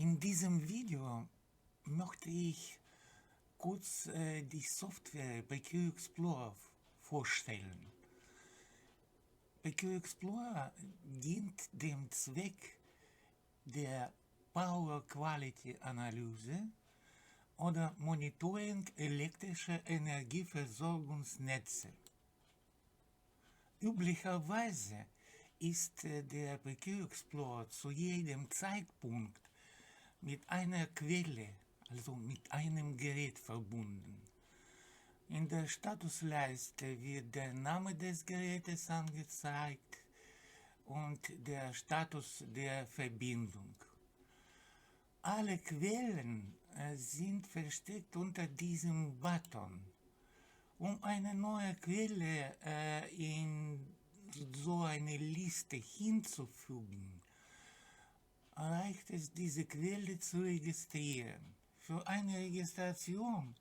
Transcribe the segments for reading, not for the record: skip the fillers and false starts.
In diesem Video möchte ich kurz die Software BQ Explorer vorstellen. BQ Explorer dient dem Zweck der Power Quality Analyse oder Monitoring elektrischer Energieversorgungsnetze. Üblicherweise ist der BQ Explorer zu jedem Zeitpunkt mit einer Quelle, also mit einem Gerät verbunden. In der Statusleiste wird der Name des Gerätes angezeigt und der Status der Verbindung. Alle Quellen sind versteckt unter diesem Button. Um eine neue Quelle in so eine Liste hinzufügen, reicht es, diese Quelle zu registrieren. Für eine Registration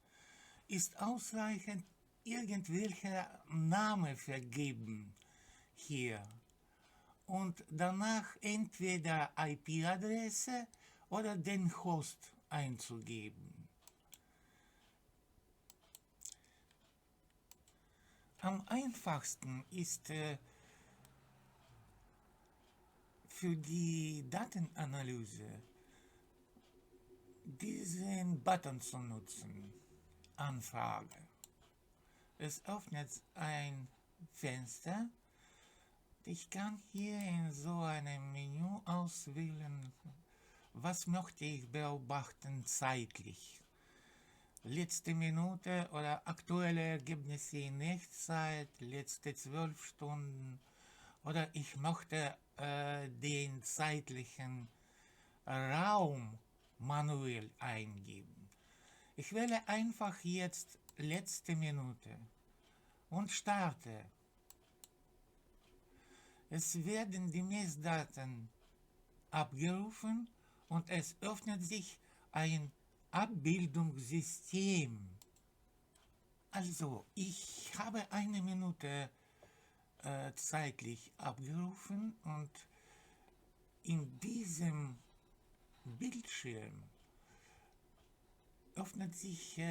ist ausreichend irgendwelcher Name vergeben hier und danach entweder IP-Adresse oder den Host einzugeben. Am einfachsten ist für die Datenanalyse diesen Button zu nutzen, Anfrage. Es öffnet ein Fenster. Ich kann hier in so einem Menü auswählen, was möchte ich beobachten zeitlich. Letzte Minute oder aktuelle Ergebnisse in Echtzeit, letzte 12 Stunden, oder ich möchte den zeitlichen Raum manuell eingeben. Ich wähle einfach jetzt letzte Minute und starte. Es werden die Messdaten abgerufen und es öffnet sich ein Abbildungssystem. Also, ich habe eine Minute zeitlich abgerufen und in diesem Bildschirm öffnet sich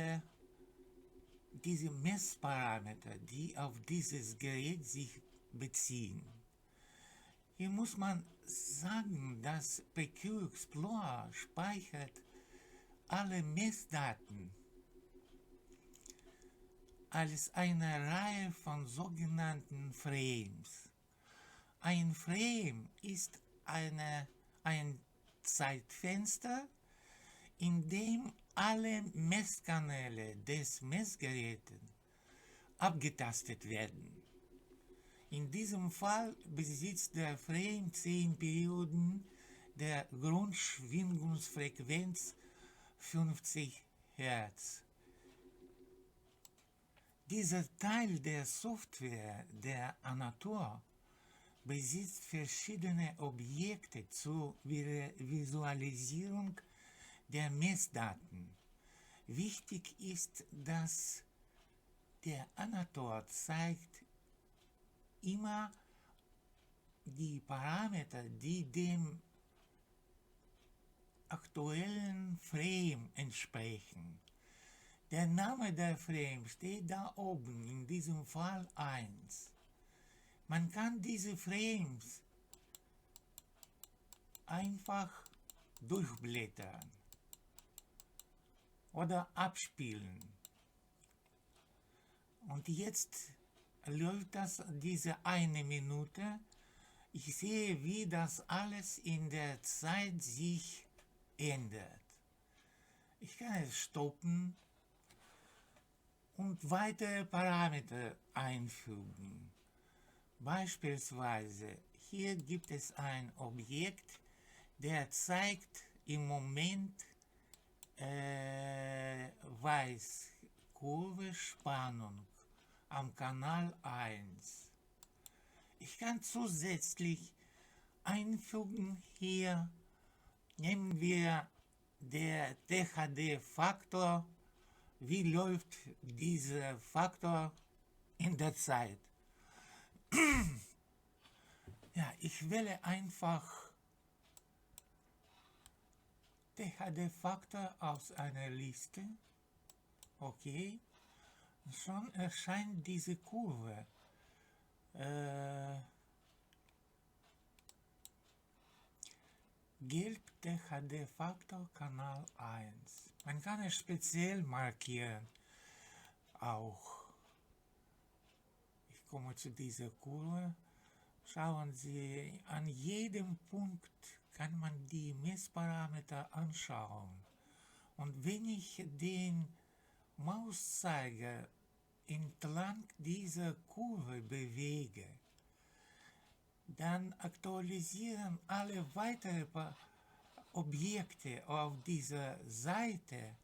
diese Messparameter, die auf dieses Gerät sich beziehen. Hier muss man sagen, dass BQ Explorer speichert alle Messdaten als eine Reihe von sogenannten Frames. Ein Frame ist ein Zeitfenster, in dem alle Messkanäle des Messgerätes abgetastet werden. In diesem Fall besitzt der Frame 10 Perioden der Grundschwingungsfrequenz 50 Hertz. Dieser Teil der Software, der Anator, besitzt verschiedene Objekte zur Visualisierung der Messdaten. Wichtig ist, dass der Anator zeigt immer die Parameter, die dem aktuellen Frame entsprechen. Der Name der Frame steht da oben, in diesem Fall 1. Man kann diese Frames einfach durchblättern oder abspielen. Und jetzt läuft diese eine Minute. Ich sehe, wie das alles in der Zeit sich ändert. Ich kann es stoppen und weitere Parameter einfügen. Beispielsweise hier gibt es ein Objekt, der zeigt im Moment weiß Kurve Spannung am Kanal 1. Ich kann zusätzlich einfügen hier, nehmen wir der THD-Faktor. Wie läuft dieser Faktor in der Zeit? Ja, ich wähle einfach THD-Faktor aus einer Liste. Okay. Schon erscheint diese Kurve. Gelb THD-Faktor Kanal 1. Man kann es speziell markieren. Auch. Ich komme zu dieser Kurve. Schauen Sie, an jedem Punkt kann man die Messparameter anschauen. Und wenn ich den Mauszeiger entlang dieser Kurve bewege, dann aktualisieren alle weiteren Objekte auf dieser Seite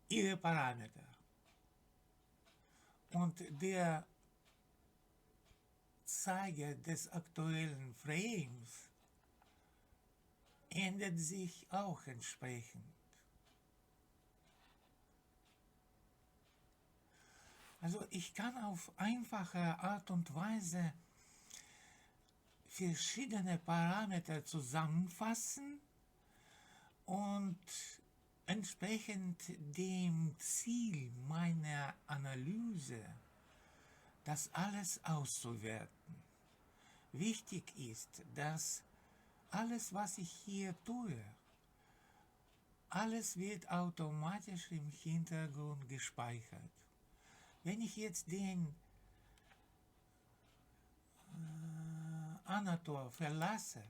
ihre Parameter. Und der Zeiger des aktuellen Frames ändert sich auch entsprechend. Also ich kann auf einfache Art und Weise verschiedene Parameter zusammenfassen und entsprechend dem Ziel meiner Analyse das alles auszuwerten. Wichtig ist, dass alles, was ich hier tue, alles wird automatisch im Hintergrund gespeichert. Wenn ich jetzt den Anator verlasse,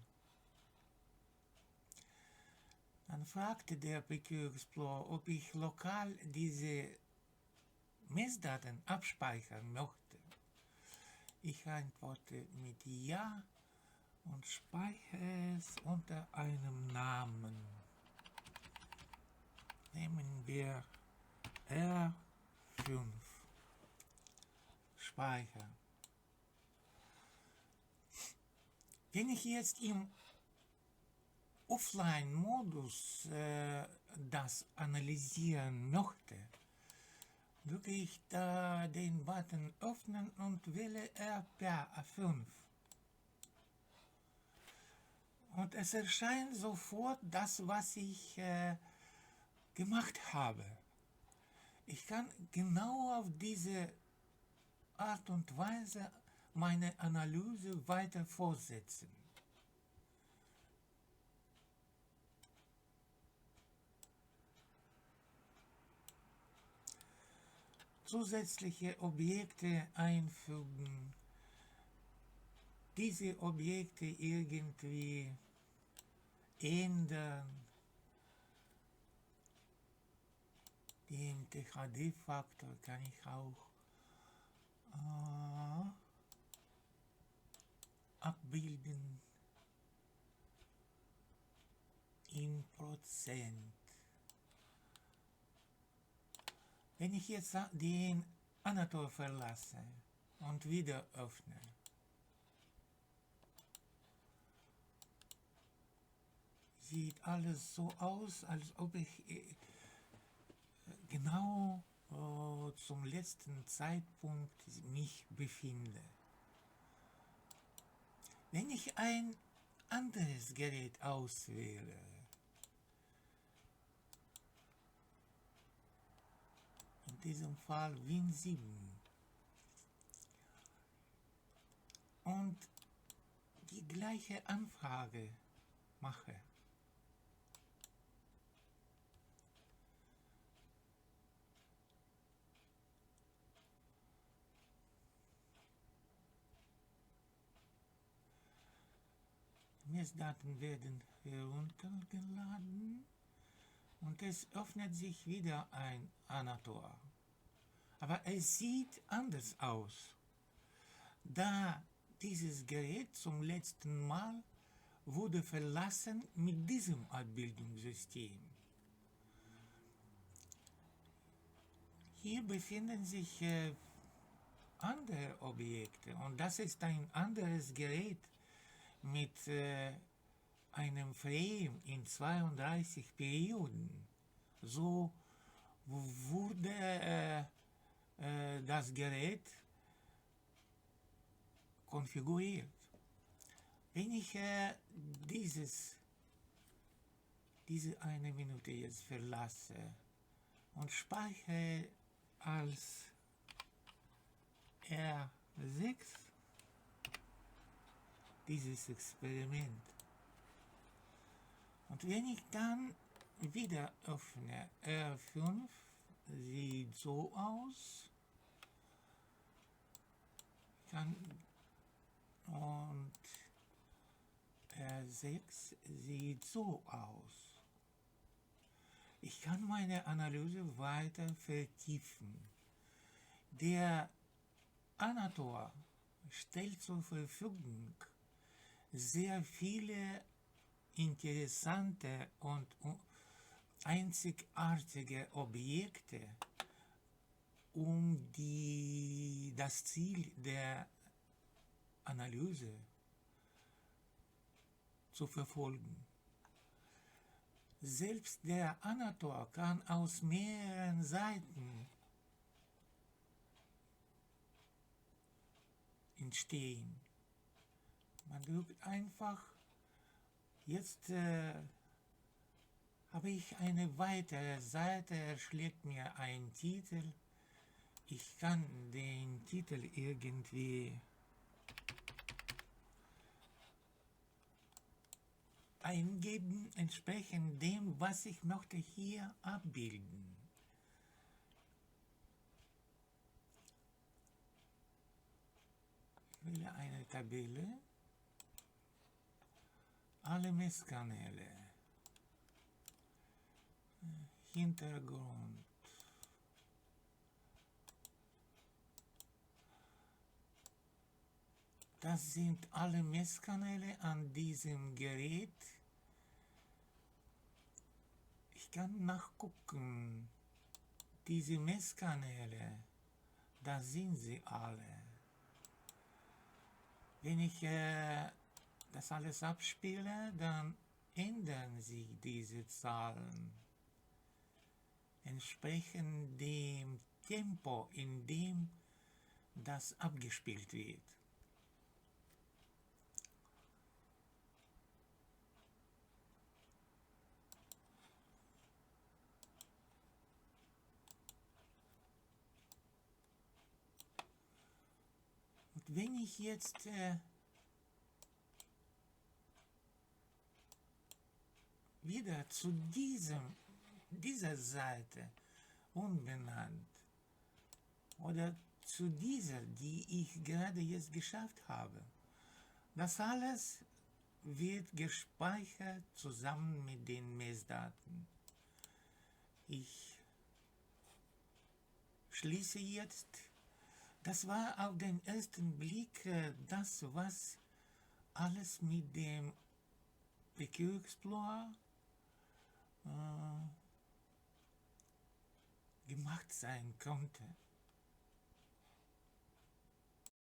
dann fragte der PQ Explorer, ob ich lokal diese Messdaten abspeichern möchte. Ich antworte mit Ja und speichere es unter einem Namen. Nehmen wir R5. Speichern. Wenn ich jetzt im Offline-Modus das analysieren möchte, drücke ich da den Button Öffnen und wähle RPA5. Und es erscheint sofort das, was ich gemacht habe. Ich kann genau auf diese Art und Weise meine Analyse weiter fortsetzen. Zusätzliche Objekte einfügen, diese Objekte irgendwie ändern, den THD-Faktor kann ich auch abbilden in Prozent. Wenn ich jetzt den Anator verlasse und wieder öffne, sieht alles so aus, als ob ich genau zum letzten Zeitpunkt mich befinde. Wenn ich ein anderes Gerät auswähle, in diesem Fall Win7, und die gleiche Anfrage mache, Messdaten werden heruntergeladen und es öffnet sich wieder ein Anator. Aber es sieht anders aus, da dieses Gerät zum letzten Mal wurde verlassen mit diesem Abbildungssystem. Hier befinden sich andere Objekte und das ist ein anderes Gerät mit einem Frame in 32 Perioden. So wurde das Gerät konfiguriert. Wenn ich dieses diese eine Minute jetzt verlasse und speichere als R6 dieses Experiment. Und wenn ich dann wieder öffne, R5 sieht so aus, und R6 sieht so aus. Ich kann meine Analyse weiter vertiefen. Der Anator stellt zur Verfügung sehr viele interessante und einzigartige Objekte, um das Ziel der Analyse zu verfolgen. Selbst der Anator kann aus mehreren Seiten entstehen. Man drückt einfach, jetzt habe ich eine weitere Seite, er schlägt mir einen Titel. Ich kann den Titel irgendwie eingeben, entsprechend dem, was ich möchte hier abbilden. Ich wähle eine Tabelle, alle Messkanäle, Hintergrund, das sind alle Messkanäle an diesem Gerät. Ich kann nachgucken, diese Messkanäle, da sind sie alle. Wenn ich das alles abspiele, dann ändern sich diese Zahlen entsprechend dem Tempo, in dem das abgespielt wird. Und wenn ich jetzt wieder zu dieser Seite unbenannt oder zu dieser, die ich gerade jetzt geschafft habe, das alles wird gespeichert zusammen mit den Messdaten. Ich schließe jetzt. Das war auf den ersten Blick das, was alles mit dem PQ Explorer gemacht sein konnte.